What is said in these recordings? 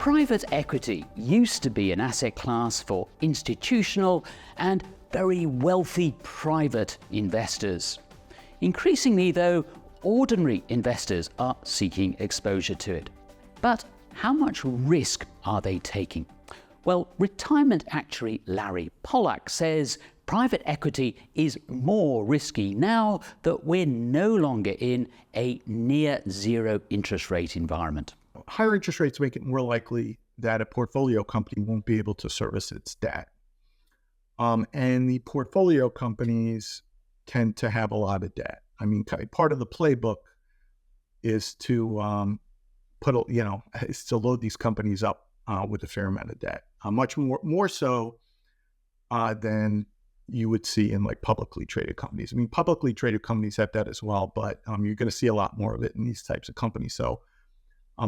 Private equity used to be an asset class for institutional and very wealthy private investors. Increasingly, though, ordinary investors are seeking exposure to it. But how much risk are they taking? Well, retirement actuary Larry Pollack says private equity is more risky now that we're no longer in a near zero interest rate environment. Higher interest rates make it more likely that a portfolio company won't be able to service its debt. And the portfolio companies tend to have a lot of debt. I mean, part of the playbook is to is to load these companies up with a fair amount of debt, much more so than you would see in like publicly traded companies. I mean, publicly traded companies have debt as well, but you're going to see a lot more of it in these types of companies. So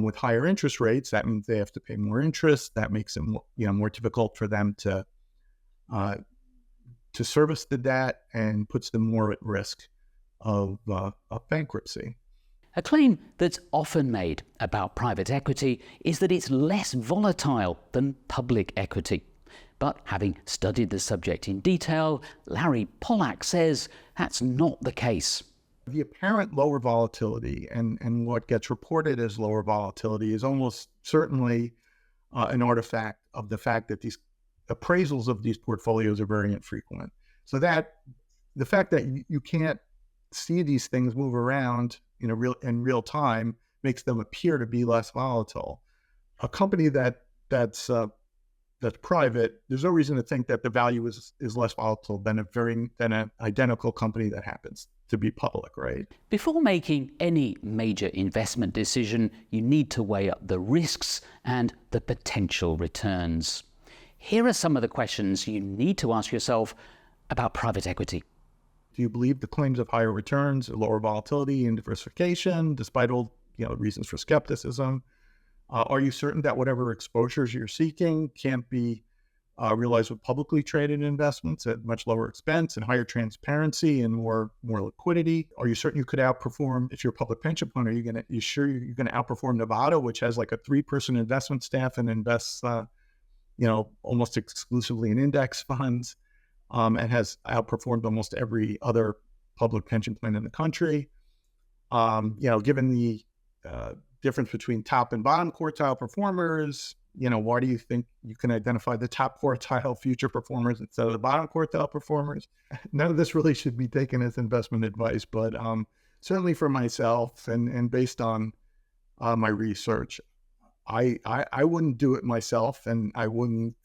with higher interest rates, that means they have to pay more interest. That makes it more difficult for them to service the debt and puts them more at risk of bankruptcy. A claim that's often made about private equity is that it's less volatile than public equity. But having studied the subject in detail, Larry Pollack says that's not the case. The apparent lower volatility and what gets reported as lower volatility is almost certainly an artifact of the fact that these appraisals of these portfolios are very infrequent. So that the fact that you can't see these things move around in real time makes them appear to be less volatile. A company that's private, there's no reason to think that the value is less volatile than an identical company that happens to be public, right? Before making any major investment decision, you need to weigh up the risks and the potential returns. Here are some of the questions you need to ask yourself about private equity. Do you believe the claims of higher returns, lower volatility, and diversification, despite all reasons for skepticism? Are you certain that whatever exposures you're seeking can't be realized with publicly traded investments at much lower expense and higher transparency and more liquidity? Are you certain you could outperform, if you're a public pension fund, you sure you're going to outperform Nevada, which has like a 3-person investment staff and invests almost exclusively in index funds, and has outperformed almost every other public pension plan in the country? Given the difference between top and bottom quartile performers, why do you think you can identify the top quartile future performers instead of the bottom quartile performers? None of this really should be taken as investment advice, but certainly for myself and based on my research, I wouldn't do it myself, and I wouldn't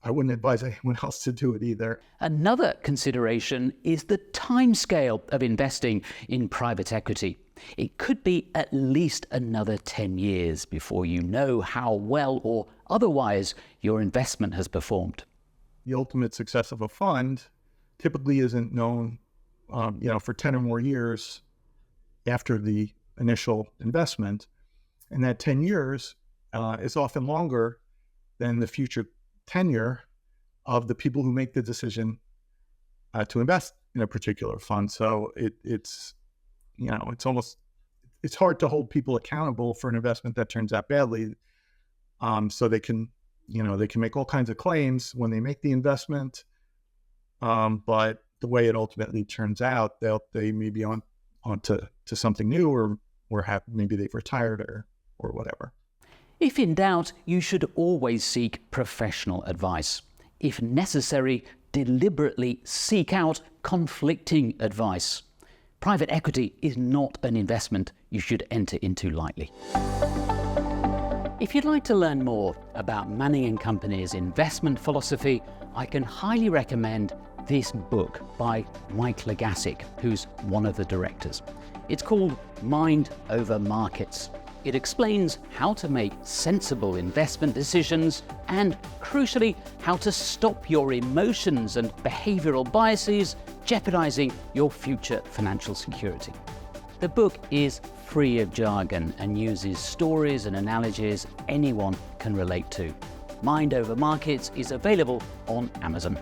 advise anyone else to do it either. Another consideration is the timescale of investing in private equity. It could be at least another 10 years before you know how well or otherwise your investment has performed. The ultimate success of a fund typically isn't known, for 10 or more years after the initial investment. And that 10 years is often longer than the future tenure of the people who make the decision to invest in a particular fund. So it's hard to hold people accountable for an investment that turns out badly. So they can make all kinds of claims when they make the investment, but the way it ultimately turns out, they may be on to something new, or maybe they've retired or whatever. If in doubt, you should always seek professional advice. If necessary, deliberately seek out conflicting advice. Private equity is not an investment you should enter into lightly. If you'd like to learn more about Manning & Company's investment philosophy, I can highly recommend this book by Mike Legassick, who's one of the directors. It's called Mind Over Markets. It explains how to make sensible investment decisions and, crucially, how to stop your emotions and behavioral biases jeopardizing your future financial security. The book is free of jargon and uses stories and analogies anyone can relate to. Mind Over Markets is available on Amazon.